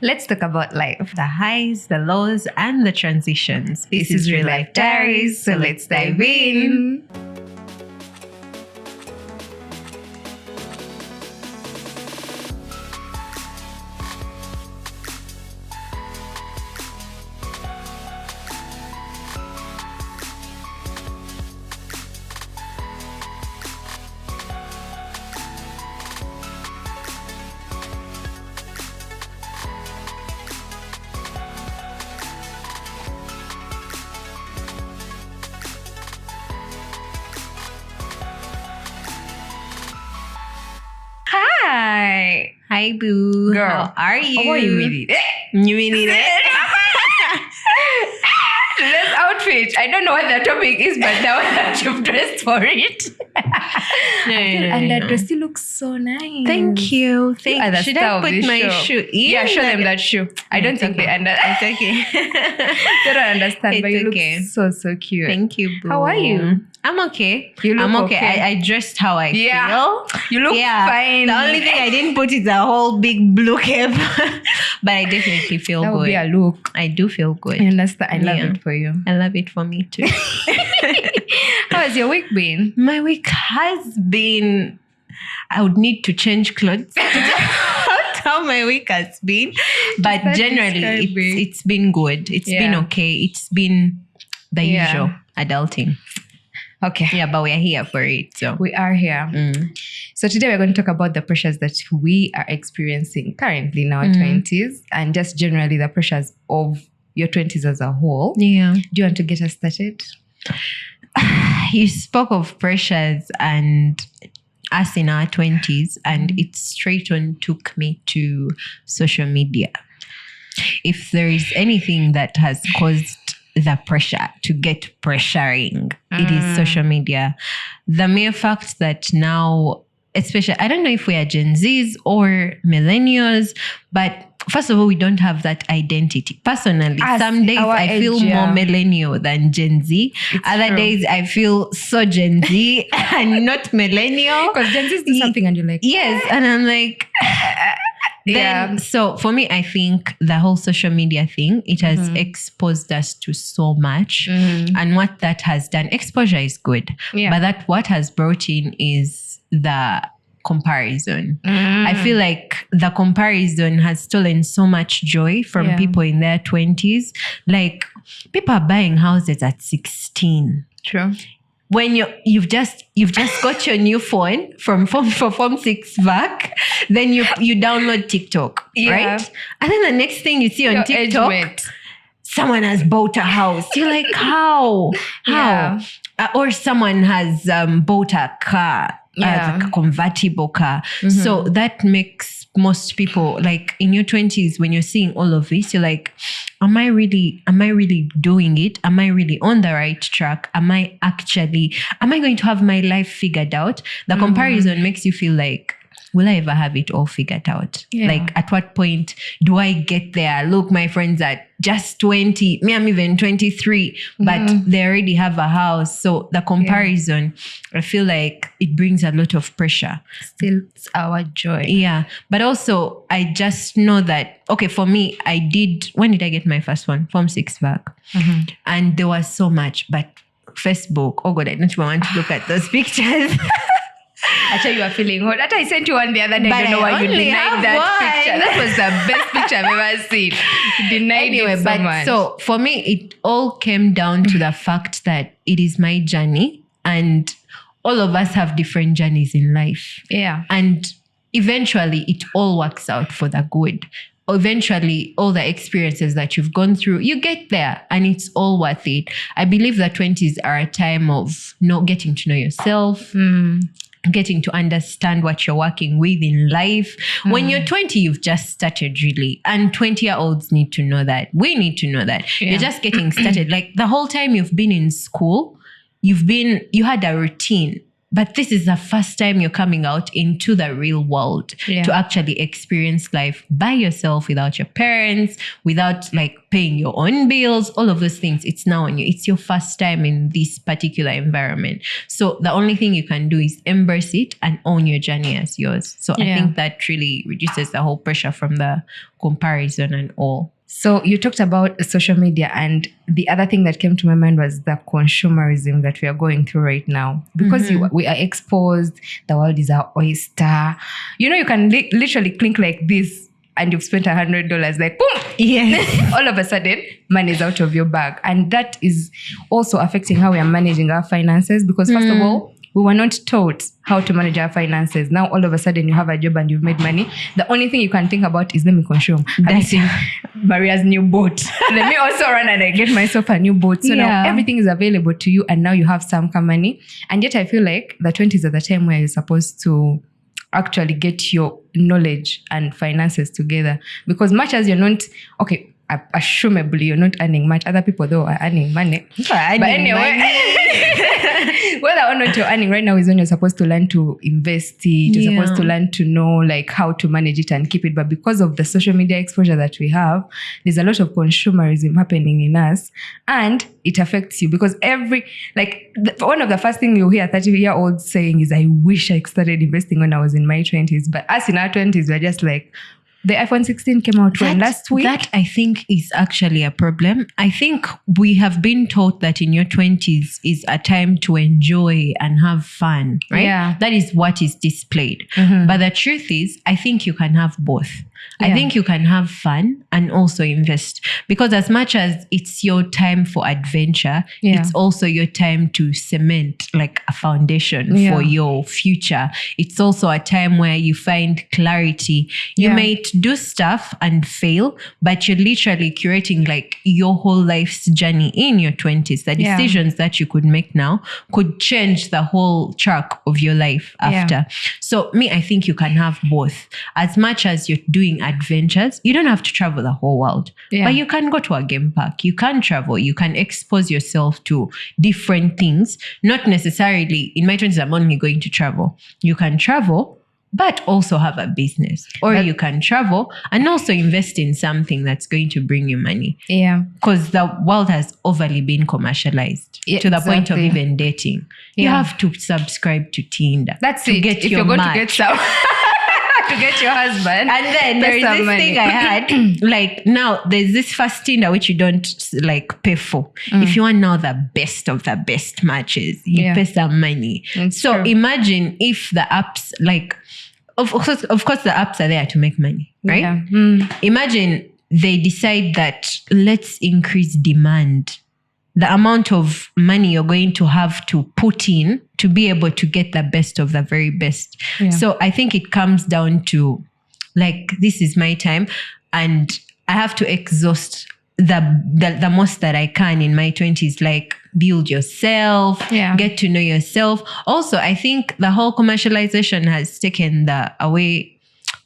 Let's talk about life. The highs, the lows, and the transitions. This is Real Life Diaries, so let's dive in. Hi. Hi, boo. Girl, how are you? How are you with it? You really did it? This outfit, I don't know what the topic is, but now that you've dressed for it. And that dress still looks so nice. Thank you. You are the Should star I of put this my show. shoe? Yeah, show them that shoe. I don't think they understand. It's okay. They don't understand, but It's you okay. look so cute. Thank you, boo. How are you? I'm okay. You look I'm okay. okay. I dressed how I feel. You look fine. The only thing I didn't put is a whole big blue cape. But I definitely feel that good. would be a look. I do feel good. I understand. I love Yeah. it for you. I love it for me too. How has your week been? My week has been... I would need to change clothes to how my week has been. But That generally, describing. it's been good. It's been Yeah. okay. It's been the Yeah. usual adulting. Okay. Yeah, but we're here for it. So We are here. So today we're going to talk about the pressures that we are experiencing currently in our 20s and just generally the pressures of your 20s as a whole. yeah. Do you want to get us started? You spoke of pressures and us in our 20s, and it straight on took me to social media. If there is anything that has caused the pressure to get pressuring, it is social media. The mere fact that now, especially, I don't know if we are Gen Zs or millennials, but first of all, we don't have that identity. Personally, Us, some days our I feel age, yeah. more millennial than Gen Z. Other true. days I feel so Gen Z and not millennial. Because Gen Z's do something and you're like, Yes, and I'm like... Yeah. So for me, I think the whole social media thing, it has exposed us to so much. And what that has done, exposure is good. Yeah. But that what has brought in is the comparison. I feel like the comparison has stolen so much joy from people in their 20s. Like, people are buying houses at 16. True. When you've just got your new phone from Form 6 back, then you download TikTok, right? And then the next thing you see on Your TikTok, age mate. someone has bought a house. You're like, how? Yeah. Or someone has bought a car, like a convertible car. So that makes most people, like in your 20s, when you're seeing all of this, you're like, am I really doing it? Am I really on the right track? Am I going to have my life figured out? The comparison makes you feel like, will I ever have it all figured out? Yeah. Like, at what point do I get there? Look, my friends are just 20. Me, I'm even 23, but they already have a house. So the comparison, I feel like it brings a lot of pressure. Still, it's our joy. Yeah. But also, I just know that, okay, for me, when did I get my first one? Form 6 back. And there was so much, but Facebook, oh God, I don't even want to look at those pictures. Actually, you are feeling hot. That I sent you one the other day. But I don't know I why you only denied have that one. picture. That was the best picture I've ever seen. You denied Anyway, it so but much. so for me, it all came down to the fact that it is my journey, and all of us have different journeys in life. Yeah. And eventually, it all works out for the good. Eventually, all the experiences that you've gone through, you get there and it's all worth it. I believe the 20s are a time of getting to know yourself, getting to understand what you're working with in life. When you're 20, you've just started really. And 20-year-olds need to know that. We need to know that. Yeah. You're just getting started. Like, the whole time you've been in school, you had a routine. But this is the first time you're coming out into the real world to actually experience life by yourself, without your parents, without like paying your own bills, all of those things. It's now on you. It's your first time in this particular environment. So the only thing you can do is embrace it and own your journey as yours. So I think that really reduces the whole pressure from the comparison and all. So you talked about social media, and the other thing that came to my mind was the consumerism that we are going through right now. Because we are exposed, the world is our oyster. You know, you can literally click like this and you've spent $100, like boom! Yes. All of a sudden, money is out of your bag. And that is also affecting how we are managing our finances, because first of all, we were not taught how to manage our finances. Now, all of a sudden, you have a job and you've made money. The only thing you can think about is, let me consume. Have you seen Maria's new boat? Let me also run and I get myself a new boat. So now everything is available to you, and now you have some money. And yet I feel like the 20s are the time where you're supposed to actually get your knowledge and finances together. Because much as you're not, okay, assumably you're not earning much. Other people though are earning money. But anyway, whether or not you're earning right now is when you're supposed to learn to invest it. You're supposed to learn to know like how to manage it and keep it. But because of the social media exposure that we have, there's a lot of consumerism happening in us, and it affects you because one of the first things you hear a 30-year-old saying is, I wish I started investing when I was in my 20s. But us in our 20s, we're just like, the iPhone 16 came out last week. That I think is actually a problem. I think we have been taught that in your 20s is a time to enjoy and have fun, right? Yeah. That is what is displayed. But the truth is, I think you can have both. I think you can have fun and also invest, because as much as it's your time for adventure, it's also your time to cement like a foundation for your future. It's also a time where you find clarity. You might do stuff and fail, but you're literally curating like your whole life's journey in your 20s. The decisions that you could make now could change the whole track of your life after. So I think you can have both. As much as you're doing adventures, you don't have to travel the whole world, but you can go to a game park, you can travel, you can expose yourself to different things. Not necessarily in my 20s I'm only going to travel. You can travel but also have a business, or you can travel and also invest in something that's going to bring you money. Because the world has overly been commercialized to the point of even dating. You have to subscribe to Tinder. That's to get if your you're going to get some to get your husband. And then there is this thing I had, like now there's this first Tinder which you don't like pay for. If you want now the best of the best matches, you pay some money. That's so true. Imagine if the apps like, of course the apps are there to make money, right? Imagine they decide that let's increase demand. The amount of money you're going to have to put in to be able to get the best of the very best. So I think it comes down to like, this is my time and I have to exhaust the most that I can in my 20s, like build yourself, get to know yourself. Also, I think the whole commercialization has taken away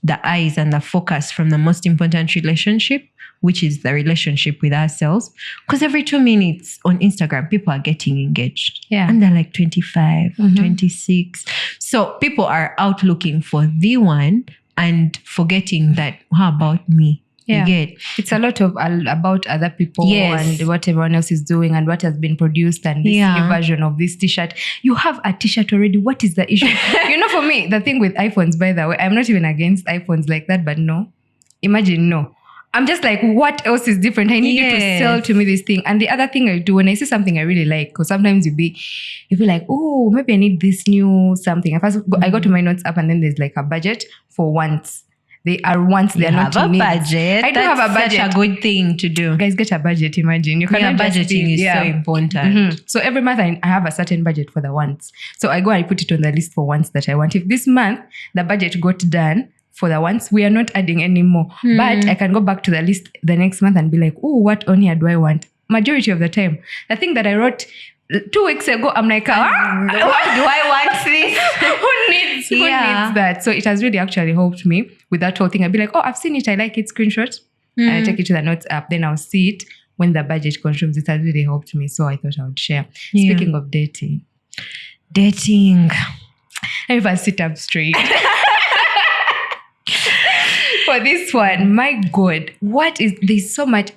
the eyes and the focus from the most important relationship, which is the relationship with ourselves. Because every 2 minutes on Instagram, people are getting engaged. And they're like 25, 26. So people are out looking for the one and forgetting that, how about me? You get? It's a lot of about other people and what everyone else is doing and what has been produced and this new version of this t-shirt. You have a t-shirt already. What is the issue? You know, for me, the thing with iPhones, by the way, I'm not even against iPhones like that, but imagine I'm just like, what else is different? I need you to sell to me this thing. And the other thing I do when I see something I really like, because sometimes you be like, oh, maybe I need this new something. I go to my notes app and then there's like a budget for once. They are once, they are not a needs. budget. I do have a budget. Such a good thing to do. Guys, get a budget, imagine. You cannot budgeting is so important. So every month I have a certain budget for the wants. So I go and put it on the list for wants that I want. If this month the budget got done for the ones, we are not adding any more. But I can go back to the list the next month and be like, oh, what on here do I want? Majority of the time. The thing that I wrote 2 weeks ago, I'm like, why do I want this? Who needs that? So it has really actually helped me with that whole thing. I'd be like, oh, I've seen it. I like it. Screenshot. And I take it to the notes app. Then I'll see it when the budget consumes. It has really helped me. So I thought I would share. Speaking of dating. Dating. If I sit up straight. For this one, my God, there's so much,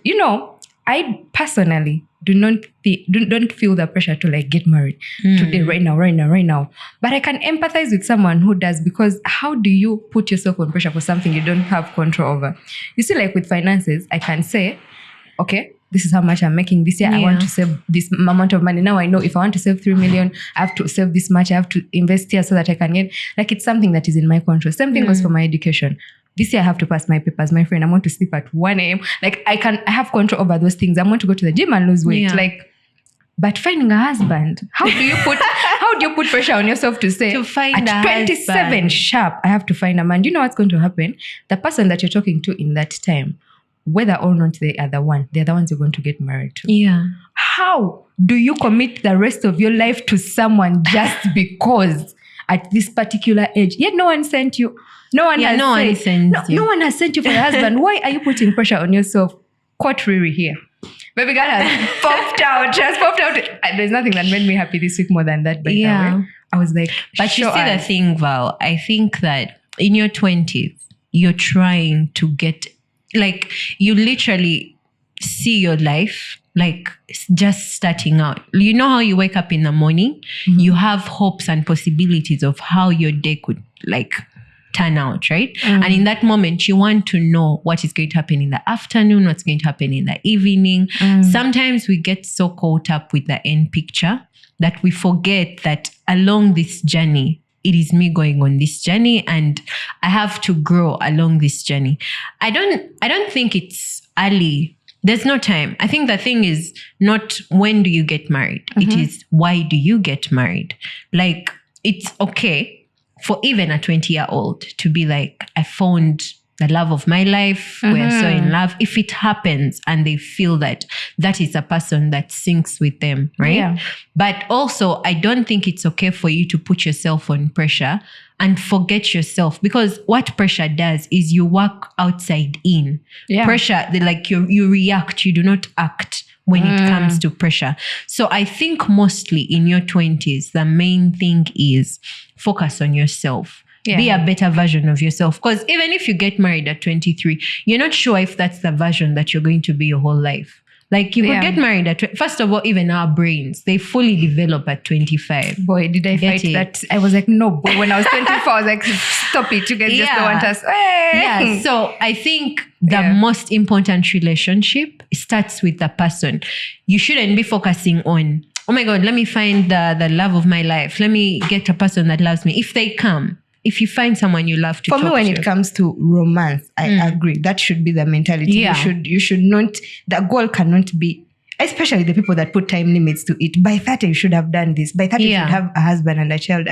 I personally don't feel the pressure to like get married today, right now. But I can empathize with someone who does, because how do you put yourself on pressure for something you don't have control over? You see, like with finances, I can say, okay, this is how much I'm making this year. I want to save this amount of money. Now I know if I want to save 3 million, I have to save this much. I have to invest here so that I can get, like, it's something that is in my control. Same thing goes for my education. This year I have to pass my papers, my friend. I want to sleep at 1 a.m. Like I have control over those things. I want to go to the gym and lose weight. Yeah. Like, but finding a husband, how do you put pressure on yourself to say, to find at 27 husband. sharp, I have to find a man? Do you know what's going to happen? The person that you're talking to in that time, whether or not they're the ones you're going to get married to. Yeah. How do you commit the rest of your life to someone just because at this particular age? Yet no one sent you. No one has sent you for a husband. Why are you putting pressure on yourself? Quote Riri here. Baby girl has popped out. Just popped out. There's nothing that made me happy this week more than that, by the way. I was like, but you see the thing, Val, I think that in your 20s, you're trying to get, like, you literally see your life like just starting out. You know how you wake up in the morning, you have hopes and possibilities of how your day could like turn out, right? And in that moment, you want to know what is going to happen in the afternoon, what's going to happen in the evening. Sometimes we get so caught up with the end picture that we forget that along this journey, it is me going on this journey and I have to grow along this journey. I don't think it's early. There's no time. I think the thing is not when do you get married. It is why do you get married? Like, it's okay for even a 20-year-old to be like, I found the love of my life. We're so in love. If it happens and they feel that that is a person that syncs with them, right? Yeah. But also, I don't think it's okay for you to put yourself on pressure and forget yourself, because what pressure does is you work outside in. Yeah. Pressure, like you react, you do not act when it comes to pressure. So I think mostly in your 20s, the main thing is focus on yourself. Yeah. Be a better version of yourself. Because even if you get married at 23, you're not sure if that's the version that you're going to be your whole life. Like you could get married at, first of all, even our brains, they fully develop at 25. Boy, did I fight that. I was like, no, boy, when I was 24, I was like, stop it. You guys just don't want us. Hey. Yeah. So I think the most important relationship starts with the person. You shouldn't be focusing on, oh my God, let me find the love of my life. Let me get a person that loves me. If they come, if you find someone you love to talk to. For me, when it comes to romance, I agree. That should be the mentality. Yeah. You should not, the goal cannot be, especially the people that put time limits to it. By 30, you should have done this. By 30, you should have a husband and a child.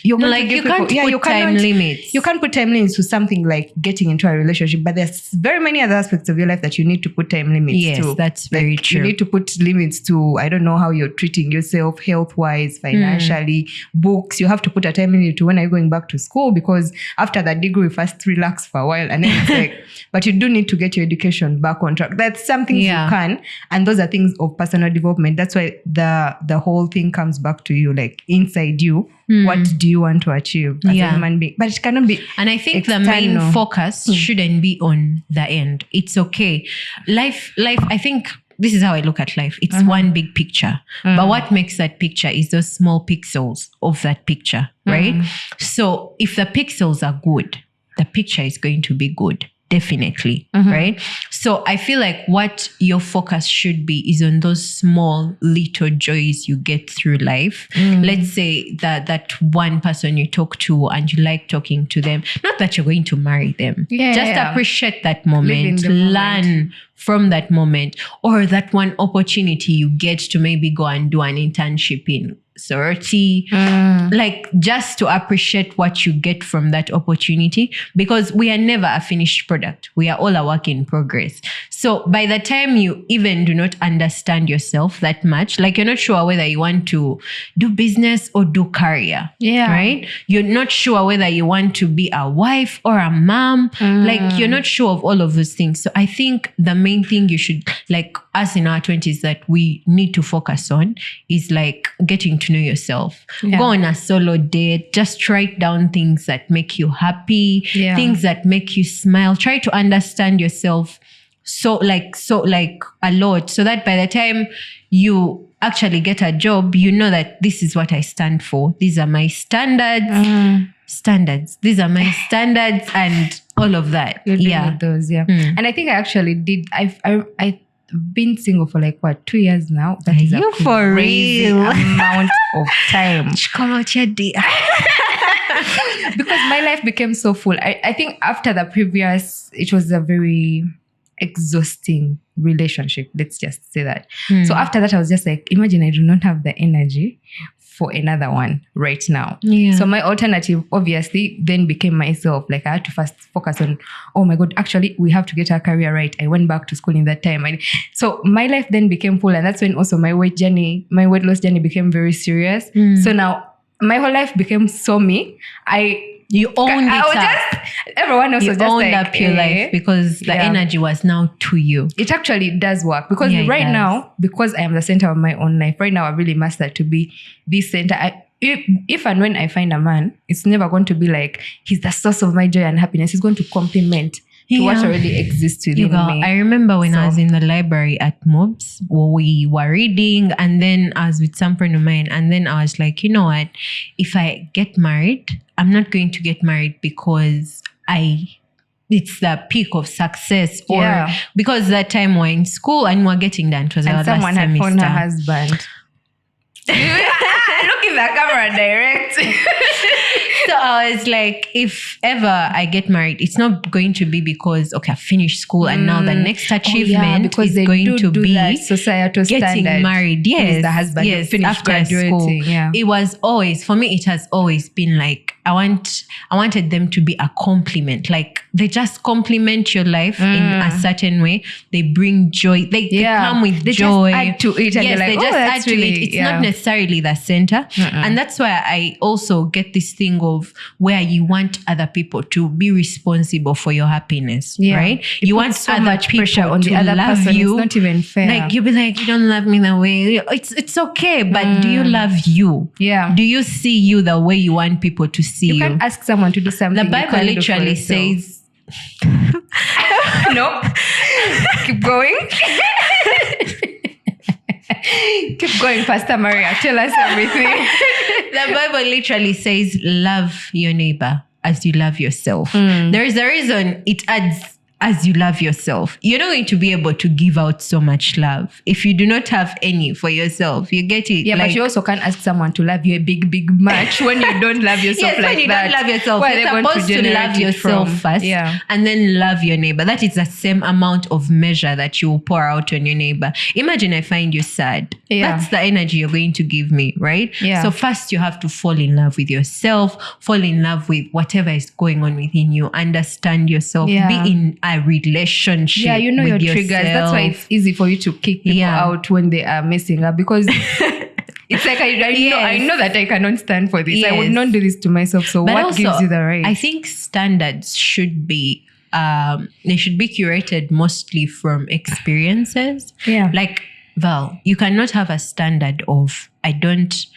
You can't put time limits. You can't put time limits to something like getting into a relationship, but there's very many other aspects of your life that you need to put time limits to. Yes, that's very true. You need to put limits to, I don't know how you're treating yourself health-wise, financially, books. You have to put a time limit to when are you going back to school, because after that degree, we first relax for a while and then it's like, but you do need to get your education back on track. That's something you can, and those are things of personal development. That's why the whole thing comes back to you, like inside you. What do you want to achieve as a human being? But it cannot be. And I think the main focus shouldn't be on the end. It's okay. Life, I think this is how I look at life. It's one big picture. But what makes that picture is those small pixels of that picture, right? So if the pixels are good, the picture is going to be good. Definitely, right? So I feel like what your focus should be is on those small little joys you get through life. Let's say that one person you talk to and you like talking to them, not that you're going to marry them. Just appreciate that moment, learn from that moment, or that one opportunity you get to maybe go and do an internship in sorority, like just to appreciate what you get from that opportunity, because we are never a finished product. We are all a work in progress. So by the time you even do not understand yourself that much, like you're not sure whether you want to do business or do career. Yeah. Right? You're not sure whether you want to be a wife or a mom. Like you're not sure of all of those things. So I think the main thing you should, like us in our 20s, that we need to focus on is like getting to know yourself. Yeah. Go on a solo date. Just write down things that make you happy, things that make you smile. Try to understand yourself so like a lot, so that by the time you actually get a job, you know that this is what I stand for. These are my standards. These are my standards and all of that. You're doing with those, And I think I actually did. I've been single for like 2 years now. That is you a for crazy real? amount of time. Come out your dear. Because my life became so full. I think after the previous, it was a very exhausting relationship. Let's just say that. So after that, I was just like, imagine I do not have the energy for another one right now. So my alternative obviously then became myself. Like I had to first focus on, oh my God, actually we have to get our career right. I went back to school in that time. So my life then became full. And that's when also my weight loss journey became very serious. So now my whole life became so me. You owned it up. Everyone else was just owned like, up your life because the energy was now to you. It actually does work because right now, because I am the center of my own life, right now I really mastered to be the center. If and when I find a man, it's never going to be like, he's the source of my joy and happiness. He's going to complement to what already exists within me. I remember when I was in the library at Mobs, we were reading, and then I was with some friend of mine, and then I was like, you know what? If I get married, I'm not going to get married because it's the peak of success, or because that time we're in school and we're getting done. It was and our someone last had semester. found her husband. Look in the camera direct. So I was like, if ever I get married, it's not going to be because, okay, I finished school and now the next achievement is going to be that societal getting standard. married. Yes, the husband finished after graduating. school. Yeah. It was always, for me, it has always been like, I wanted them to be a compliment. Like they just compliment your life in a certain way. They bring joy. They come with joy. Just add to it. And yes, like, they just add to it. It's not necessarily the center. And that's why I also get this thing of where you want other people to be responsible for your happiness, right? You want so other much people pressure on the to other love person. you. It's not even fair. Like you be like, you don't love me the way. It's okay, but do you love you? Yeah. Do you see you the way you want people to see you? You can't ask someone to do something. The Bible literally says, no. Keep going. Keep going, Pastor Maria. Tell us everything. The Bible literally says, love your neighbor as you love yourself. There is a reason it adds as you love yourself. You're not going to be able to give out so much love if you do not have any for yourself. You get it? Yeah, but you also can't ask someone to love you a big much when you don't love yourself. Yes, when you don't love yourself. Where you're supposed to love yourself first and then love your neighbor. That is the same amount of measure that you will pour out on your neighbor. Imagine I find you sad. That's the energy you're going to give me, right? Yeah. So first you have to fall in love with yourself, fall in love with whatever is going on within you, understand yourself, be in a relationship. Yeah, you know with your triggers. That's why it's easy for you to kick people out when they are messing up, because it's like I know that I cannot stand for this. Yes. I would not do this to myself. So but what also, gives you the right? I think standards should be they should be curated mostly from experiences. Yeah. Like Val, you cannot have a standard of I don't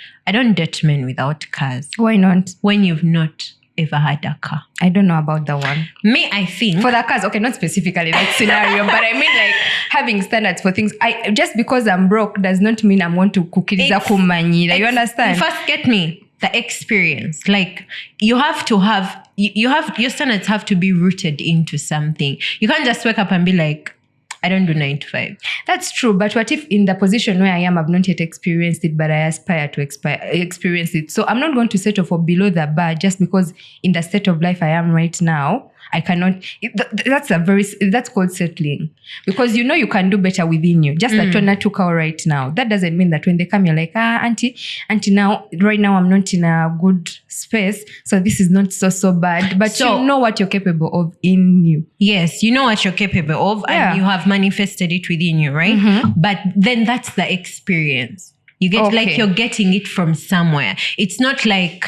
date men without cars. Why not? When you've not ever had a car. I don't know about that one. Me, I think for the cars, okay, not specifically that scenario, but I mean like having standards for things. I just because I'm broke does not mean I'm going to kukiriza kumanyira. You understand? First, get me the experience. Like you have to have your standards have to be rooted into something. You can't just wake up and be like, I don't do 9 to 5. That's true. But what if in the position where I am, I've not yet experienced it, but I aspire to experience it. So I'm not going to settle for below the bar just because in the state of life I am right now, I cannot. That's called settling, because you know you can do better within you. Just that one took out right now. That doesn't mean that when they come, you're like, auntie, now, right now I'm not in a good space, so this is not so bad. But you know what you're capable of in you. Yes, you know what you're capable of, and you have manifested it within you, right? But then that's the experience. You get like you're getting it from somewhere. It's not like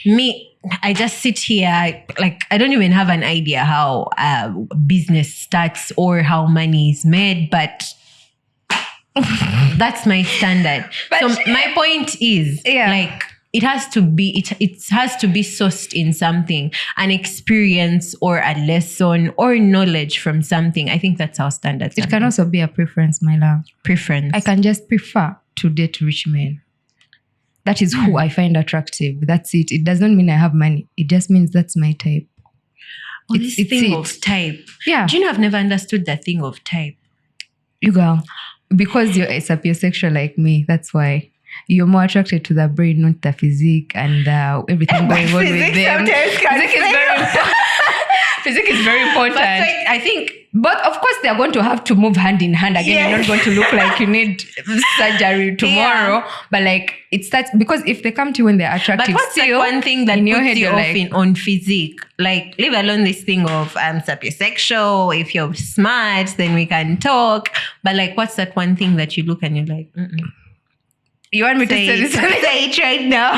me. I just sit here, like I don't even have an idea how business starts or how money is made, but that's my standard. But so my point is, like it has to be sourced in something, an experience or a lesson or knowledge from something. I think that's our standard. It can also be a preference, my love. Preference. I can just prefer to date rich men. That is who I find attractive. That's it. It doesn't mean I have money. It just means that's my type. It's thing of type. Yeah. Do you know I've never understood that thing of type? You girl, because you're a sapiosexual like me, that's why. You're more attracted to the brain, not the physique and everything going on with them. Physique is very important. But I think, but of course they're going to have to move hand in hand again. Yes. You're not going to look like you need surgery tomorrow. Yeah. But like it starts, because if they come to you when they're attractive, but what's still, like one thing that in puts you off on physique? Like, leave alone this thing of sapiosexual. If you're smart, then we can talk. But like, what's that one thing that you look and you're like, You want me to say this? Say it right now.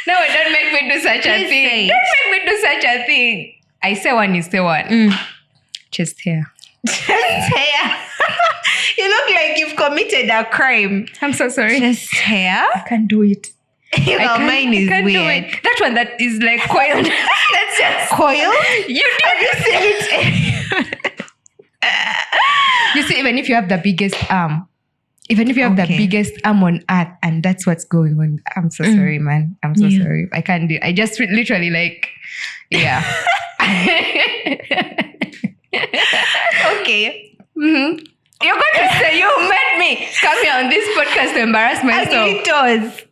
No, don't make me do such a thing. Don't make me do such a thing. I say one, you say one. Chest hair. Chest hair. You look like you've committed a crime. I'm so sorry. Chest hair? I can't do it. Mine is weird. That one that is like coiled. That's just coiled? You seen it. You see, even if you have the biggest arm, even if you have the biggest arm on earth, and that's what's going on. I'm so sorry, man. I'm so sorry. I can't do it. I just literally like, yeah. Okay. You're going to say you made me come here on this podcast to embarrass myself. Ugly toes.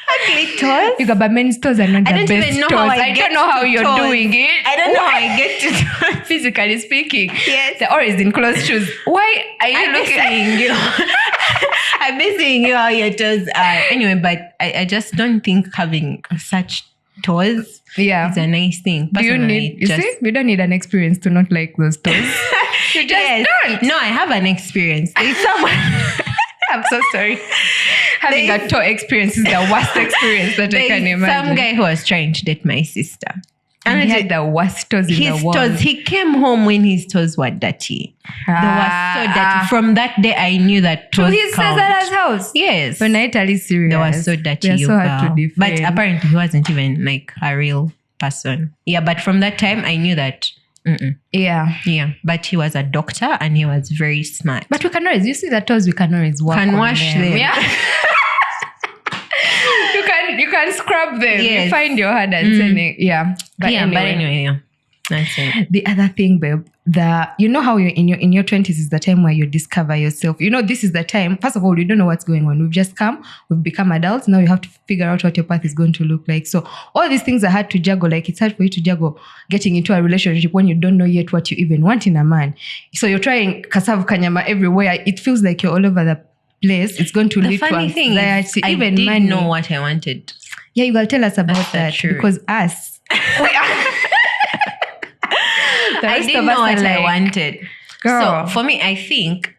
Ugly toes? You got, but men's toes are not the best toes. I don't know how you're doing it. I don't know how I get to toes. Physically speaking. Yes. They're always in closed shoes. Why are you looking at you? I'm seeing you how your toes are. Anyway, but I just don't think having such toes is a nice thing. Do you need, we don't need an experience to not like those toes. You just don't. No, I have an experience. There's someone... I'm so sorry. Having a toe experience is the worst experience that I can imagine. Some guy who was trying to date my sister. And he had the worst toes in the world. His toes, he came home when his toes were dirty. They were so dirty. From that day, I knew that toes count. To his sister's house? Yes. When I tell you serious. They were so dirty. They were so hard to defend. But apparently, he wasn't even like a real person. Yeah, but from that time, I knew that. Yeah, but he was a doctor and he was very smart. But we can always, you see the toes, we can always work on wash them. Yeah. you can scrub them. Yes. You find your hand and saying, But anyway, that's it. The other thing, babe, you know how you're in your 20s is the time where you discover yourself. You know, this is the time. First of all, you don't know what's going on. We've just we've become adults. Now you have to figure out what your path is going to look like. So all these things are hard to juggle. Like it's hard for you to juggle getting into a relationship when you don't know yet what you even want in a man. So you're trying kasavu kanyama everywhere. It feels like you're all over the place. It's going to lead to anxiety. I didn't know what I wanted. Yeah, you gotta tell us about that because us. I didn't know what I wanted. Girl. So for me, I think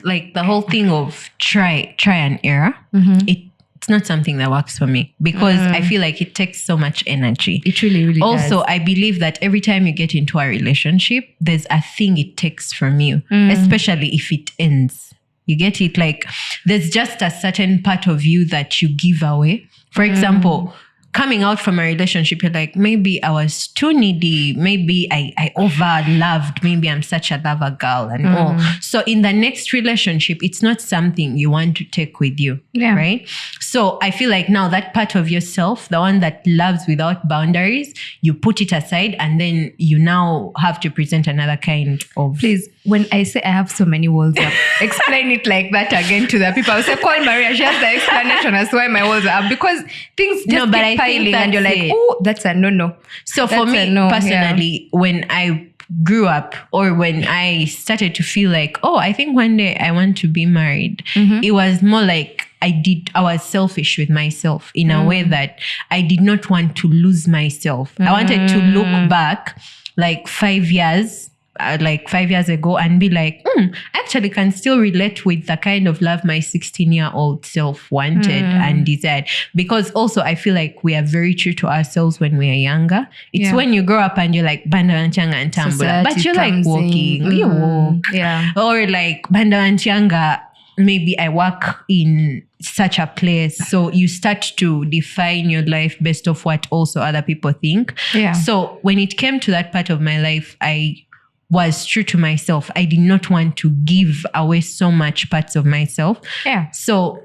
like the whole thing of try and error, it's not something that works for me because I feel like it takes so much energy. It really, really does. Also, I believe that every time you get into a relationship, there's a thing it takes from you, especially if it ends. You get it? Like there's just a certain part of you that you give away. For example, coming out from a relationship, you're like, maybe I was too needy. Maybe I over-loved. Maybe I'm such a lover girl and all. So in the next relationship, it's not something you want to take with you, right? So I feel like now that part of yourself, the one that loves without boundaries, you put it aside and then you now have to present another kind of... Please, when I say I have so many walls up, explain it like that again to the people. I say, call Maria. She has the explanation as to why my walls are up, because things just keep piling, and you're like, oh, that's a no. So for me personally, when I grew up, or when I started to feel like, oh, I think one day I want to be married, it was more like I was selfish with myself in a way that I did not want to lose myself. I wanted to look back like 5 years ago and be like, I actually can still relate with the kind of love my 16-year-old self wanted and desired. Because also I feel like we are very true to ourselves when we are younger. It's when you grow up and you're like banda wanchanga and tambula, but you're like walking, you walk. Yeah. Or like banda wanchanga, maybe I work in such a place. So you start to define your life based off what also other people think. Yeah. So when it came to that part of my life, I was true to myself. I did not want to give away so much parts of myself. Yeah. So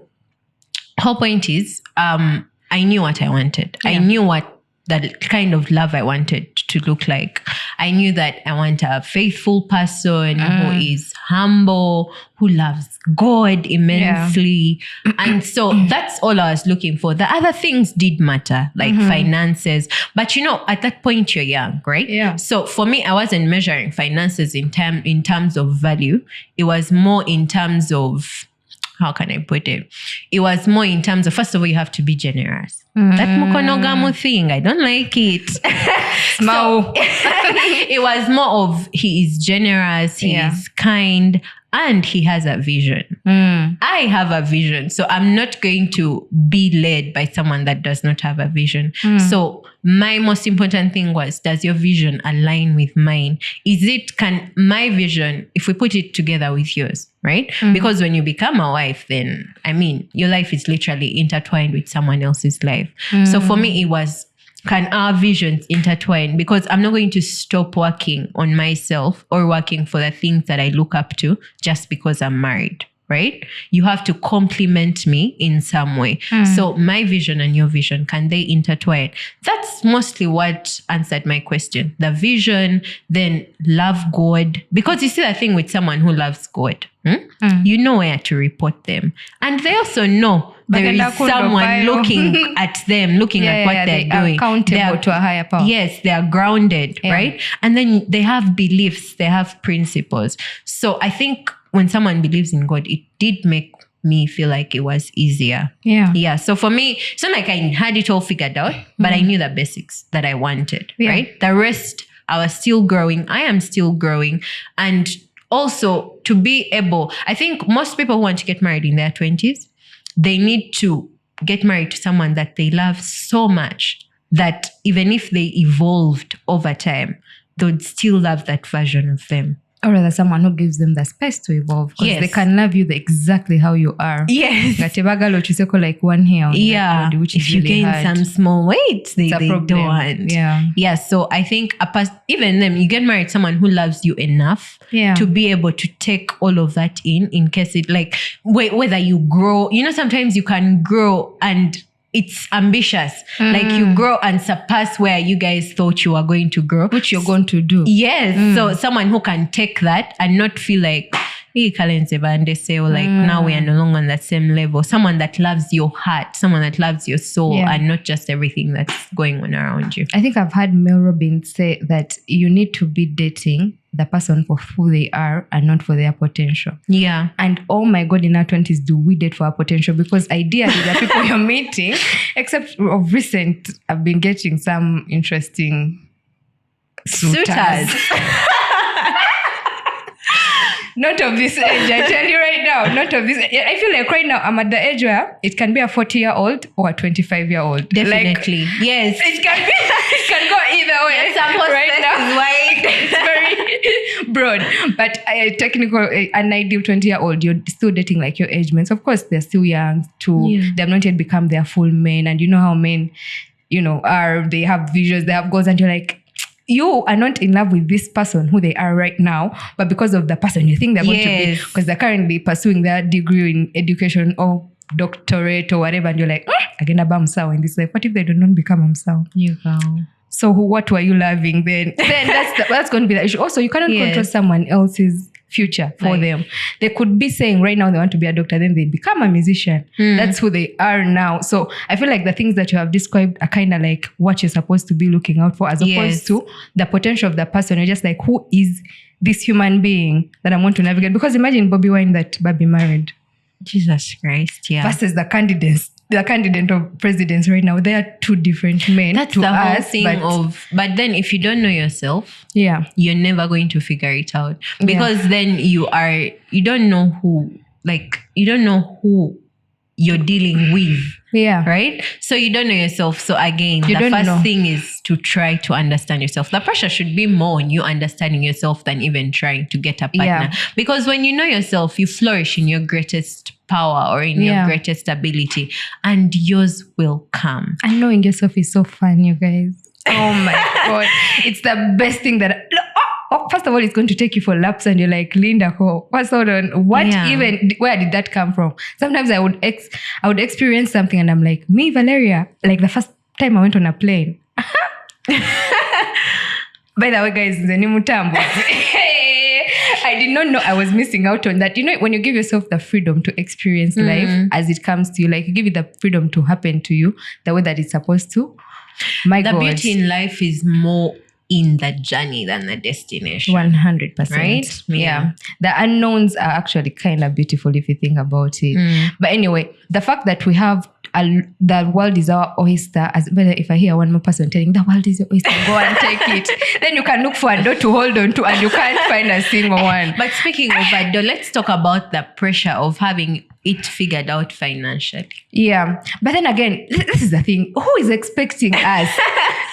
whole point is, I knew what I wanted. Yeah. I knew what that kind of love I wanted to look like. I knew that I want a faithful person who is humble, who loves God immensely. Yeah. And so that's all I was looking for. The other things did matter, like finances. But at that point you're young, right? Yeah. So for me, I wasn't measuring finances in terms of value. It was more in terms of, how can I put it? It was more in terms of, first of all, you have to be generous. That mukonogamu thing, I don't like it. So, it was more of, he is generous, he is kind, and he has a vision. I have a vision, so I'm not going to be led by someone that does not have a vision. So my most important thing was, does your vision align with mine? Can my vision, if we put it together with yours, right? Because when you become a wife, then, your life is literally intertwined with someone else's life. So for me, it was, can our visions intertwine? Because I'm not going to stop working on myself or working for the things that I look up to just because I'm married, right? You have to complement me in some way. So my vision and your vision, can they intertwine? That's mostly what answered my question. The vision, then love God. Because you see the thing with someone who loves God, you know where to report them. And they also know there is someone looking at them, looking at what they're doing. Accountable to a higher power. Yes, they are grounded, right? And then they have beliefs, they have principles. So I think when someone believes in God, it did make me feel like it was easier. Yeah. So for me, it's not like I had it all figured out, but I knew the basics that I wanted, right? The rest, I was still growing. I am still growing. And also to be able, I think most people who want to get married in their 20s, they need to get married to someone that they love so much that even if they evolved over time, they would still love that version of them. Or rather, someone who gives them the space to evolve, because they can love you exactly how you are. Yes. Like one hair on that body, which if is you really gain hard. some small weight, they don't. Yeah. So I think even them, you get married to someone who loves you enough to be able to take all of that in case it, like, whether you grow, sometimes you can grow and it's ambitious. Like you grow and surpass where you guys thought you were going to grow. Which you're going to do. Yes. So someone who can take that and not feel like, now we are no longer on the same level. Someone that loves your heart, someone that loves your soul, and not just everything that's going on around you. I think I've heard Mel Robbins say that you need to be dating the person for who they are and not for their potential. Yeah. And oh my God, in our 20s, do we date for our potential? Because ideally, the people you're meeting, except of recent, I've been getting some interesting suitors. Not of this age, I tell you right now. Not of this age. I feel like right now I'm at the age where it can be a 40-year-old or a 25-year-old. Definitely. Yes. It can go either way. Yes, right now. It's very broad. But an ideal 20-year-old, you're still dating like your age mates. Of course, they're still young too. Yeah. They have not yet become their full men. And you know how men, they have visions, they have goals, and you're like, you are not in love with this person who they are right now, but because of the person you think they're going to be, because they're currently pursuing their degree in education or doctorate or whatever, and you're like, again, abamsao in this life. What if they do not become amsao? You go. So what were you loving then? Then that's going to be the issue. Also, you cannot control someone else's future for them. They could be saying right now they want to be a doctor, then they become a musician. That's who they are now. So I feel like the things that you have described are kind of like what you're supposed to be looking out for, as opposed to the potential of the person. You're just like, who is this human being that I want to navigate? Because imagine Bobby Wine that Bobby married. Jesus Christ, yeah. Versus the candidate of presidents right now. They are two different men. That's to the whole us, thing but then if you don't know yourself, you're never going to figure it out. Because then you don't know who you're dealing with. Yeah. Right? So you don't know yourself. So again, the first thing is to try to understand yourself. The pressure should be more on you understanding yourself than even trying to get a partner. Yeah. Because when you know yourself, you flourish in your greatest power or in your greatest ability, and yours will come. And knowing yourself is so fun, you guys. Oh my God. It's the best thing that... first of all, it's going to take you for laps and you're like, Linda, what's on? Where did that come from? Sometimes I would experience something and I'm like, me, Valeria, like the first time I went on a plane. By the way, guys, the Nimutambo. I did not know I was missing out on that. You know, when you give yourself the freedom to experience life as it comes to you, like you give it the freedom to happen to you the way that it's supposed to. The beauty in life is more in the journey than the destination. 100%. Right? Yeah. The unknowns are actually kind of beautiful if you think about it. But anyway, the fact that we have the world is our oyster, if I hear one more person telling the world is your oyster, go and take it. Then you can look for a door to hold on to and you can't find a single one. But speaking of a door, let's talk about the pressure of having it figured out financially. Yeah. But then again, this is the thing. Who is expecting us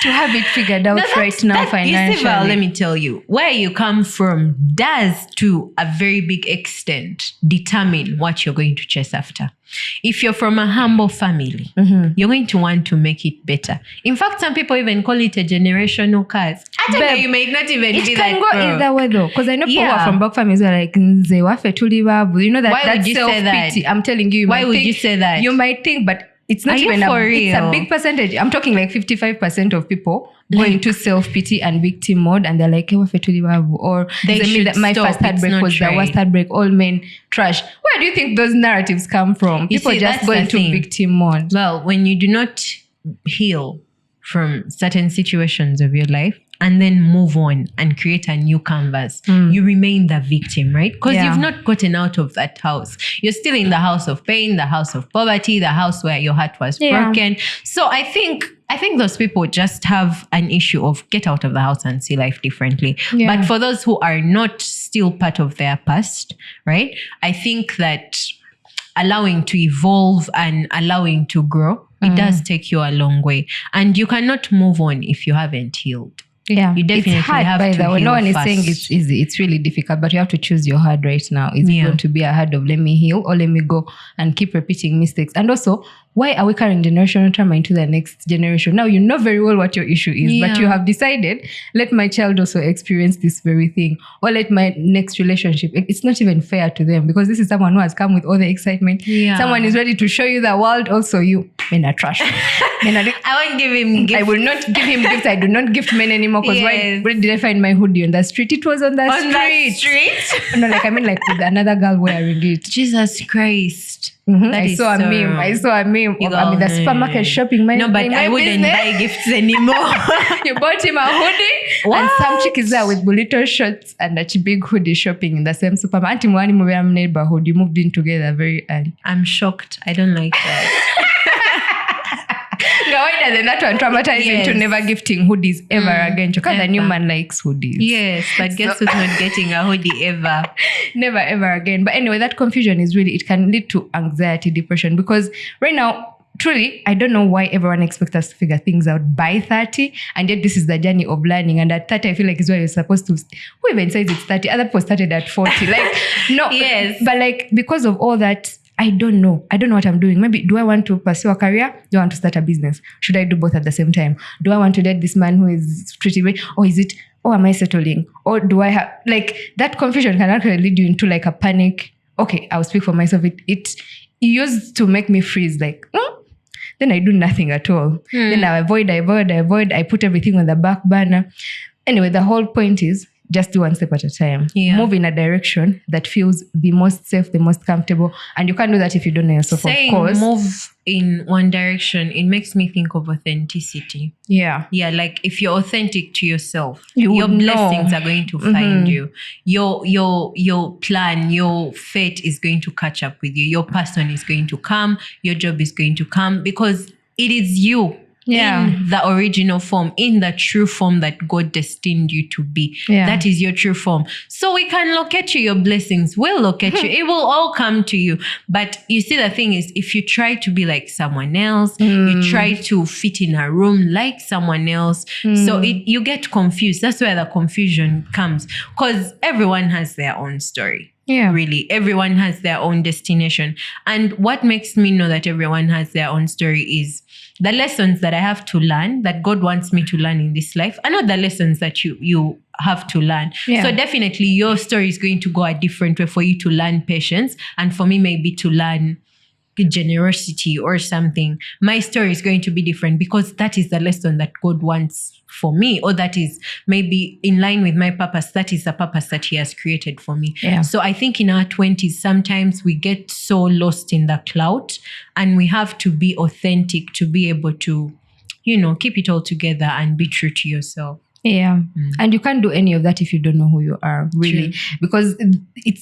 to have it figured out right now financially? You see, Val, let me tell you, where you come from does to a very big extent determine what you're going to chase after. If you're from a humble family, you're going to want to make it better. In fact, some people even call it a generational curse. You may not even it be can like, go either way though. Because I know people who are from black families who are like, Nze wafe tuli babu. You know that why would you say self-pity. that? I'm telling you, why would you say that? You might think, but it's not even it's a big percentage. I'm talking like 55% of people go into self-pity and victim mode, and they're like, or they should that my first heartbreak was the worst heartbreak, all men trash. Where do you think those narratives come from? People just go into victim mode. Well, when you do not heal from certain situations of your life and then move on and create a new canvas, you remain the victim, right? Because you've not gotten out of that house. You're still in the house of pain, the house of poverty, the house where your heart was broken. So I think those people just have an issue of get out of the house and see life differently. Yeah. But for those who are not still part of their past, right? I think that allowing to evolve and allowing to grow, it does take you a long way. And you cannot move on if you haven't healed. Yeah, you definitely it's hard, have by to the way. heal No one is first. saying it's easy. It's really difficult, but you have to choose your heart right now. Is it going to be a heart of let me heal or let me go and keep repeating mistakes? And also, why are we carrying generational trauma into the next generation? Now, you know very well what your issue is, but you have decided, let my child also experience this very thing, or let my next relationship. It's not even fair to them, because this is someone who has come with all the excitement. Yeah. Someone is ready to show you the world. Also, you men are trash. I won't give him gifts. I will not give him gifts. I do not gift men anymore, because where did I find my hoodie? On the street? It was on the street. No, like with another girl wearing it. Jesus Christ. I saw a meme. The supermarket shopping. I wouldn't buy gifts anymore. You bought him a hoodie, and some chick is there with little shorts and a big hoodie shopping in the same supermarket. Neighborhood. You moved in together very early. I'm shocked. I don't like that. Why doesn't that one traumatize you into never gifting hoodies ever again? Because the new man likes hoodies. Yes, but guess who's not getting a hoodie ever? Never ever again. But anyway, that confusion is really, it can lead to anxiety, depression, because right now, truly, I don't know why everyone expects us to figure things out by 30, and yet this is the journey of learning. And at 30, I feel like is where you're supposed to. Who even says it's 30? Other people started at 40. Like, no. Yes. But like, because of all that, I don't know what I'm doing. Maybe, do I want to pursue a career? Do I want to start a business? Should I do both at the same time? Do I want to date this man who is treating me? Or is it, am I settling? Or do I have, like, that confusion can actually lead you into like a panic. Okay, I'll speak for myself. It used to make me freeze, like, then I do nothing at all. Then I avoid. I put everything on the back burner. Anyway, the whole point is, just do one step at a time. Yeah. Move in a direction that feels the most safe, the most comfortable. And you can't do that if you don't know yourself, Saying of course. move in one direction, it makes me think of authenticity. Yeah. Yeah, like if you're authentic to yourself, You your would blessings know. are going to find you. Your plan, your fate is going to catch up with you. Your person is going to come. Your job is going to come because it is you. Yeah. In the original form, in the true form that God destined you to be. Yeah. That is your true form. So we can locate you, your blessings will locate you. It will all come to you. But you see, the thing is, if you try to be like someone else, you try to fit in a room like someone else, so you get confused. That's where the confusion comes. Because everyone has their own story. Yeah. Really, everyone has their own destination. And what makes me know that everyone has their own story is the lessons that I have to learn, that God wants me to learn in this life, are not the lessons that you have to learn. Yeah. So definitely your story is going to go a different way for you to learn patience, and for me maybe to learn generosity or something. My story is going to be different because that is the lesson that God wants for me, or that is maybe in line with my purpose. That is the purpose that He has created for me. Yeah. So I think in our 20s, sometimes we get so lost in the cloud, and we have to be authentic to be able to, keep it all together and be true to yourself. Yeah. And you can't do any of that if you don't know who you are, really. True. Because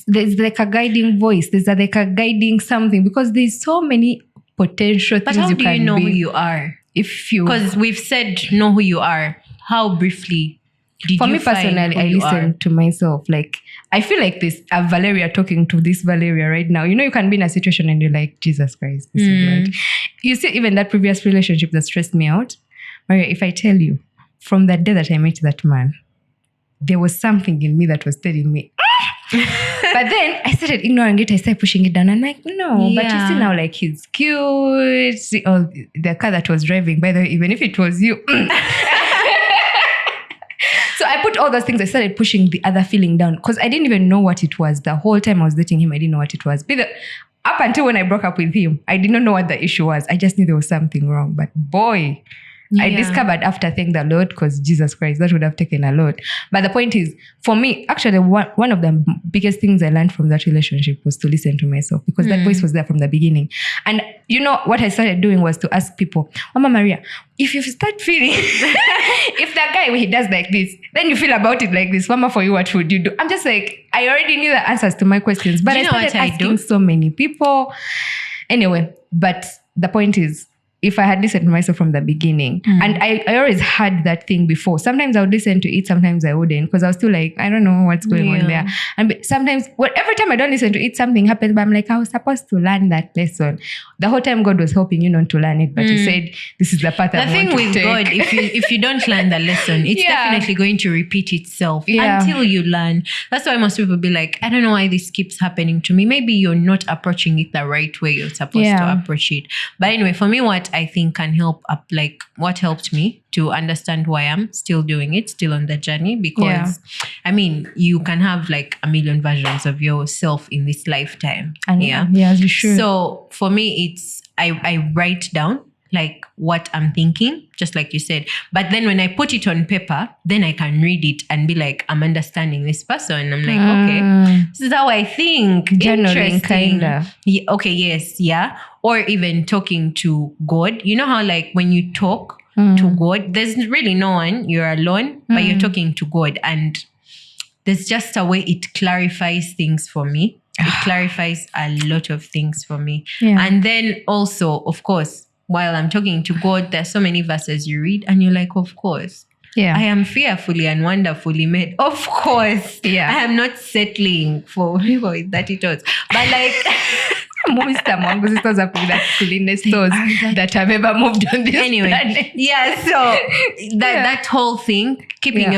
there's like a guiding voice. There's like a guiding something, because there's so many potential But things how you do can you know be. who you are? If you... Because we've said know who you are. How briefly did For you me find personally, who I you listen are? to myself. Like, I feel like this Valeria talking to this Valeria right now. You can be in a situation and you're like, Jesus Christ, this is like... You see, even that previous relationship that stressed me out, Maria, if I tell you, from that day that I met that man, there was something in me that was telling me, but then I started ignoring it. I started pushing it down. I'm like, no, but you see now, like, he's cute. See, the car that was driving, by the way, even if it was you. So I put all those things. I started pushing the other feeling down because I didn't even know what it was. The whole time I was dating him, I didn't know what it was. Up until when I broke up with him, I did not know what the issue was. I just knew there was something wrong. But boy, I discovered after, thank the Lord, because Jesus Christ, that would have taken a lot. But the point is, for me, actually, one of the biggest things I learned from that relationship was to listen to myself, because that voice was there from the beginning. And what I started doing was to ask people, Mama Maria, if you start feeling, if that guy, when he does like this, then you feel about it like this, Mama, for you, what would you do? I'm just like, I already knew the answers to my questions, but I started asking so many people. Anyway, but the point is, if I had listened to myself from the beginning, and I always had that thing before. Sometimes I would listen to it, sometimes I wouldn't, because I was still like, I don't know what's going on there. And sometimes, every time I don't listen to it, something happens, but I'm like, I was supposed to learn that lesson. The whole time God was helping you not to learn it, but He said, this is the path I want to take. The thing with God, if you don't learn the lesson, it's definitely going to repeat itself until you learn. That's why most people be like, I don't know why this keeps happening to me. Maybe you're not approaching it the right way you're supposed to approach it. But anyway, for me, what I think can help what helped me to understand who I am, still doing it, still on the journey, because you can have like a million versions of yourself in this lifetime. As you should. So for me, it's I write down like what I'm thinking, just like you said. But then when I put it on paper, then I can read it and be like, I'm understanding this person. I'm like, okay, this is how I think. Journaling, kind of. Yeah, okay, yes, yeah. Or even talking to God. You know how like when you talk to God, there's really no one, you're alone, but you're talking to God. And there's just a way it clarifies things for me. It clarifies a lot of things for me. Yeah. And then also, of course, while I'm talking to God, there's so many verses you read and you're like, of course. Yeah. I am fearfully and wonderfully made. Of course. Yeah. I am not settling for that it was. But like most among sisters are the cleanest stores that have ever moved on this planet. Yeah, so that whole thing,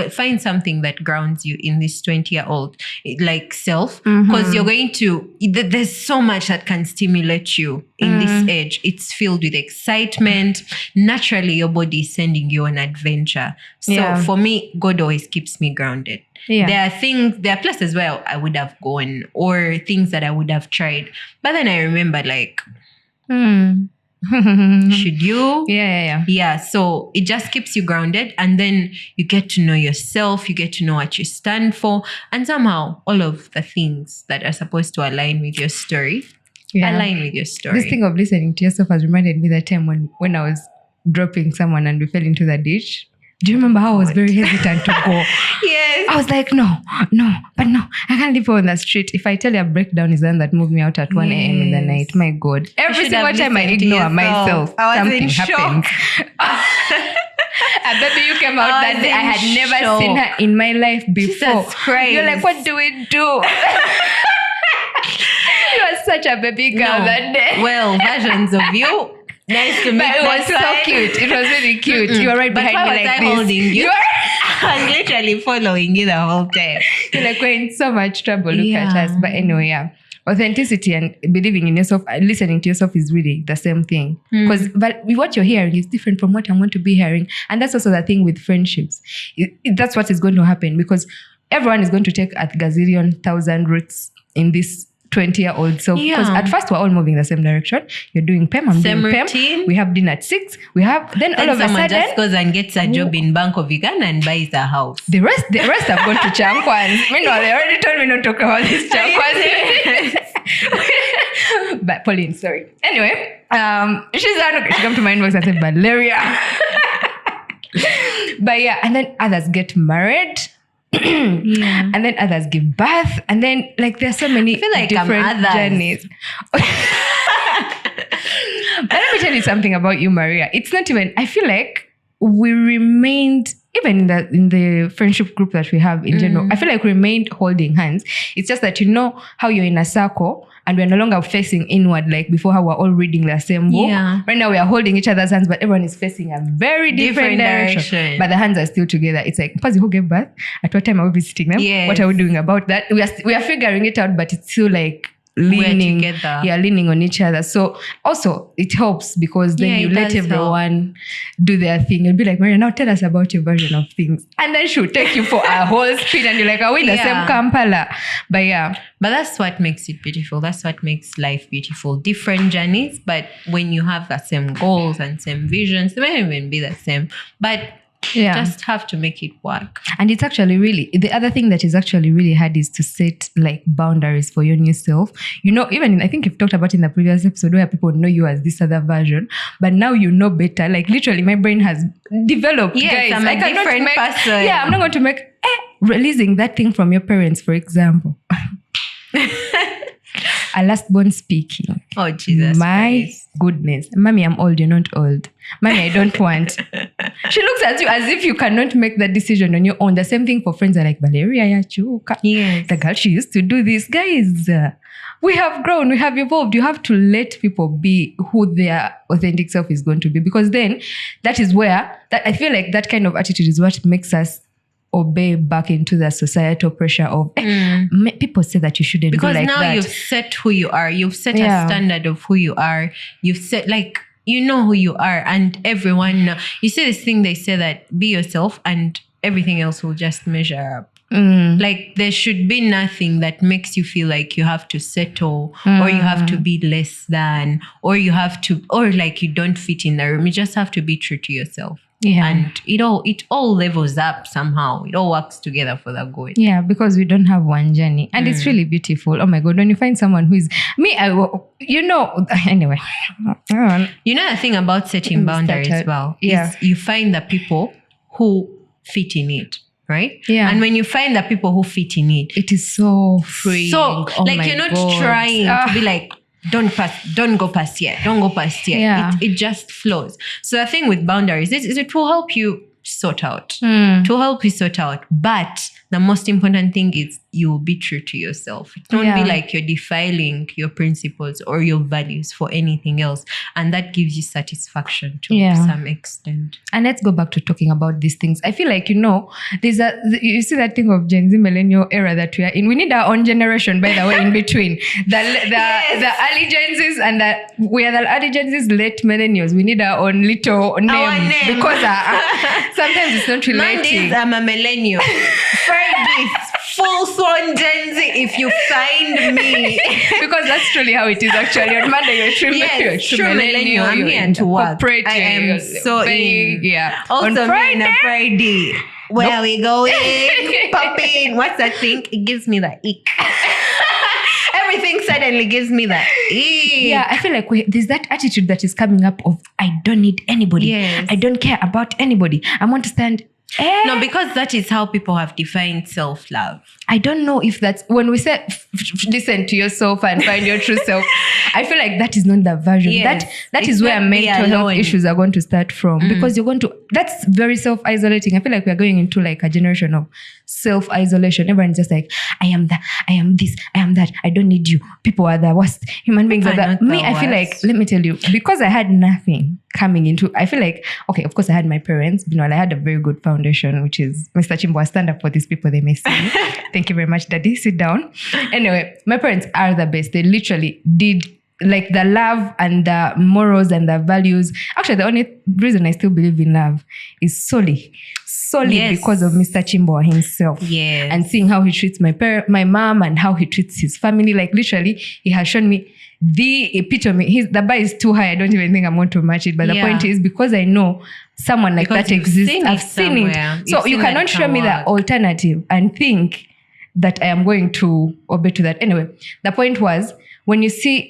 find something that grounds you in this 20-year-old like self, because you're going to, there's so much that can stimulate you in this age. It's filled with excitement. Naturally, your body is sending you on adventure. So for me, God always keeps me grounded. Yeah. There are places where I would have gone or things that I would have tried. But then I remember like, Should you? Yeah. So it just keeps you grounded, and then you get to know yourself, you get to know what you stand for, and somehow all of the things that are supposed to align with your story align with your story. This thing of listening to yourself has reminded me that time when I was dropping someone and we fell into the ditch. Do you remember how I was very hesitant to go? Yes. I was like, no, I can't live on the street. If I tell you a breakdown is the one that moved me out at 1 a.m. in the night, my God. Every single time I ignore myself, something happens. A baby, you came out that day. I had never seen her in my life before. You're like, what do we do? You were such a baby girl that day. Well, versions of you. Nice to meet you. It was so cute. It was really cute. You were right behind me like this. Holding you? I'm literally following you the whole time. You're like, we're in so much trouble. Look at us. But anyway, authenticity and believing in yourself, listening to yourself is really the same thing. Because what you're hearing is different from what I'm going to be hearing. And that's also the thing with friendships. That's what is going to happen, because everyone is going to take a gazillion thousand routes in this 20-year-old. So because at first we're all moving the same direction. You're doing PEM, I'm doing PEM. We have dinner at 6. We have then all of a sudden just goes and gets a job in Bank of Uganda and buys a house. The rest have gone to Chankwan. Meanwhile, they already told me not to talk about this Chankwan. But Pauline, sorry. Anyway, she come to my inbox and said Valeria. But yeah, and then others get married. And then others give birth, and then like there's so many different journeys. But let me tell you something about you, Maria. It's not even, I feel like we remained, even in the friendship group that we have in general, I feel like we remained holding hands. It's just that, you know how you're in a circle and we're no longer facing inward like before, how we're all reading the same book. Right now we are holding each other's hands, but everyone is facing a very different direction. But the hands are still together. It's like, who gave birth? At what time are we visiting them? What are we doing about that? We are figuring it out, but it's still like leaning on each other. So also it helps because then you let everyone do their thing. You'll be like, Maria, now tell us about your version of things, and then she'll take you for a whole spin and you're like, are we in the same Kampala? But that's what makes it beautiful. That's what makes life beautiful. Different journeys, but when you have the same goals and same visions, they may even be the same, but just have to make it work. And it's actually really, the other thing that is actually really hard is to set like boundaries for your new self. You know, even I think you've talked about in the previous episode where people know you as this other version, but now you know better. Like literally my brain has developed. Guys, I'm a different person. I'm not going to make releasing that thing from your parents, for example. A last born speaking. Oh, Jesus My Christ. Goodness. Mommy, I'm old. You're not old. Mommy, I don't want. She looks at you as if you cannot make that decision on your own. The same thing for friends are like, Valeria, the girl, she used to do this. Guys, we have grown. We have evolved. You have to let people be who their authentic self is going to be. Because then that is where, I feel like that kind of attitude is what makes us obey back into the societal pressure of people say that you shouldn't do like that. Because now you've set who you are. You've set a standard of who you are. You've set you know who you are, and everyone, you see this thing they say that be yourself and everything else will just measure up. Like there should be nothing that makes you feel like you have to settle or you have to be less than or you have to, or like you don't fit in the room. You just have to be true to yourself. And it all levels up somehow. It all works together for the good. Yeah, because we don't have one journey. And it's really beautiful. Oh my God, when you find someone who is anyway. You know the thing about setting boundaries as well is you find the people who fit in it. Right? Yeah. And when you find the people who fit in it, it is so free. So you're not trying to be like, don't go past here. Don't go past here. Yeah. It just flows. So the thing with boundaries is it will help you sort out. But the most important thing is you will be true to yourself. Don't be like you're defiling your principles or your values for anything else. And that gives you satisfaction to some extent. And let's go back to talking about these things. I feel like, there's you see that thing of Gen Z millennial era that we are in. We need our own generation, by the way, in between. The early Gen Zs and we are the early Gen Zs, late millennials. We need our own little name. Because sometimes it's not relating. Mondays, I'm a millennial. full swan Gen Z if you find me. Because that's truly how it is actually. On Monday, you're true, Yes, you're true millennial. I'm you're here in to work. corporate, I am you're so paying, in. Yeah. Also, on me on Friday, a Friday. Where are we going? Popping. What's that thing? It gives me the ick. Everything suddenly gives me the ick. yeah, I feel like there's that attitude that is coming up of I don't need anybody. Yes. I don't care about anybody. I want to stand. No, because that is how people have defined self-love. I don't know if that's when we say listen to yourself and find your true self. I feel like that is not the version. Yes, that is where mental health issues are going to start from, because you're going to. That's very self-isolating. I feel like we are going into like a generation of self-isolation. Everyone's just like, I am that, I am this, I am that. I don't need you. People are the worst. Human beings are that. Me, I feel like, let me tell you, because I had nothing coming into. I feel like, okay, of course I had my parents. You know, I had a very good foundation, which is Mr. Chimbo. I stand up for these people. They may see me. Thank you very much, Daddy. Sit down. Anyway, my parents are the best. They literally did like the love and the morals and the values. Actually, the only reason I still believe in love is solely Yes. because of Mr. Chimbo himself. Yes. And seeing how he treats my mom and how he treats his family. Like literally, he has shown me the epitome. The bar is too high. I don't even think I'm going to match it. But the point is, because I know someone like Because that exists, I've seen it. So you cannot show me the alternative and think that I am going to obey to that. Anyway, the point was, when you see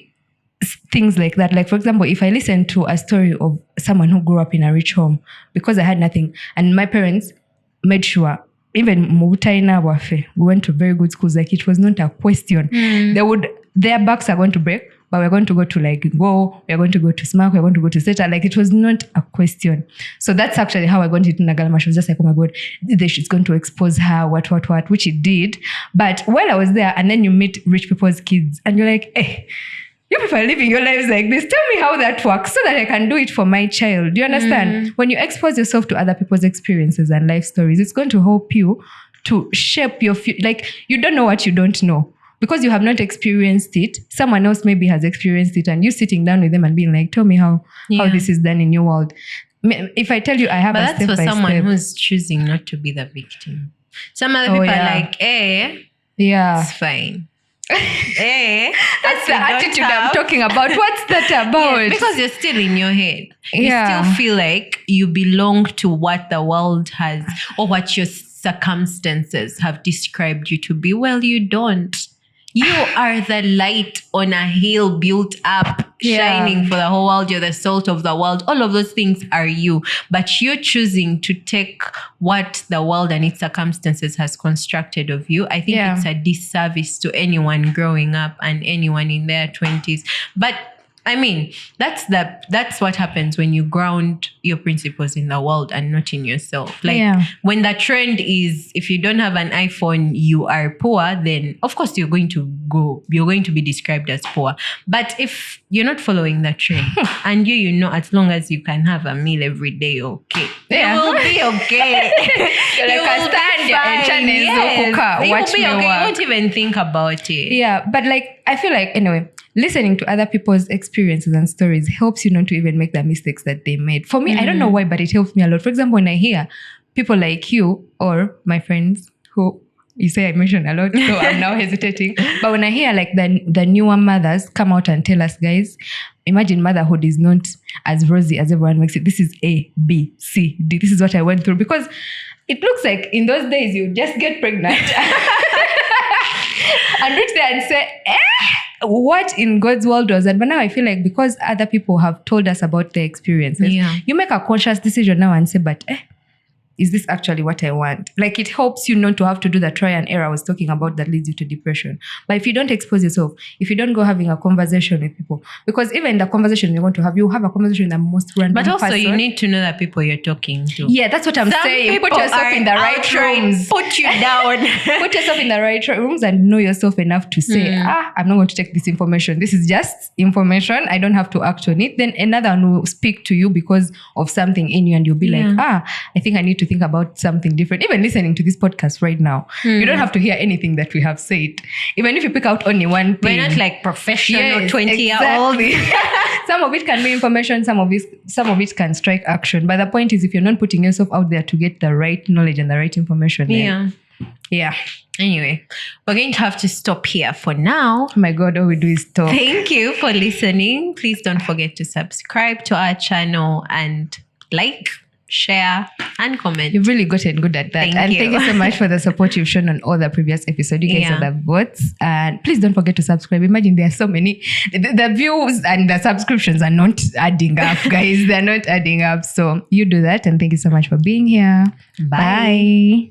things like that, like for example, if I listen to a story of someone who grew up in a rich home because I had nothing, and my parents made sure, even Mubutaina Wafe, we went to very good schools, like it was not a question. Their backs are going to break, but we're going to go to like we're going to go to SMAC, we're going to go to SETA. Like it was not a question. So that's actually how I got into Nagalama. She was just like, oh my God, she's going to expose her, what, which it did. But while I was there, and then you meet rich people's kids, and you're like, hey, you people are living your lives like this. Tell me how that works so that I can do it for my child. Do you understand? When you expose yourself to other people's experiences and life stories, it's going to help you to shape your future. Like you don't know what you don't know. Because you have not experienced it, someone else maybe has experienced it, and you sitting down with them and being like, tell me how this is done in your world. If I tell you I have a step by step. But that's for someone who's choosing not to be the victim. Some other people are like, it's fine. That's the attitude I'm talking about. What's that about? Yes, because you're still in your head. You still feel like you belong to what the world has or what your circumstances have described you to be. Well, you don't. You are the light on a hill built up, shining for the whole world. You're the salt of the world. All of those things are you. But you're choosing to take what the world and its circumstances has constructed of you. I think it's a disservice to anyone growing up and anyone in their 20s. But I mean, that's what happens when you ground your principles in the world and not in yourself. Like when the trend is, if you don't have an iPhone, you are poor, then of course you're going to be described as poor. But if you're not following that trend and you know, as long as you can have a meal every day, okay. You will be okay. You will be okay. You won't even think about it. Yeah, but like, I feel like, anyway, listening to other people's experiences and stories helps you not to even make the mistakes that they made. For me, I don't know why, but it helps me a lot. For example, when I hear people like you or my friends who you say I mention a lot, so I'm now hesitating. But when I hear like the newer mothers come out and tell us, guys, imagine motherhood is not as rosy as everyone makes it. This is A, B, C, D. This is what I went through. Because it looks like in those days you just get pregnant and reach there and say, what in God's world was that? But now I feel like because other people have told us about their experiences, you make a conscious decision now and say, but is this actually what I want? Like it helps you not to have to do the try and error I was talking about that leads you to depression. But if you don't expose yourself, if you don't go having a conversation with people, because even the conversation you're going to have, you have a conversation with the most random person. But also person. You need to know the people you're talking to. Yeah, that's what I'm saying. Put yourself in the right rooms. Put you down. Put yourself in the right rooms and know yourself enough to say, I'm not going to take this information. This is just information. I don't have to act on it. Then another one will speak to you because of something in you and you'll be like, I think I need to think about something different. Even listening to this podcast right now, you don't have to hear anything that we have said. Even if you pick out only one thing. We're not like professional 20-year-old. Some of it can be information, some of it can strike action. But the point is, if you're not putting yourself out there to get the right knowledge and the right information, Yeah. Anyway, we're going to have to stop here for now. Oh my God, all we do is talk. Thank you for listening. Please don't forget to subscribe to our channel and like, share, and comment. You've really gotten good at that. Thank you. Thank you so much for the support you've shown on all the previous episodes. You guys Yeah. are the votes. And please don't forget to subscribe. Imagine there are so many. The views and the subscriptions are not adding up, guys. They're not adding up. So you do that. And thank you so much for being here. Bye. Bye.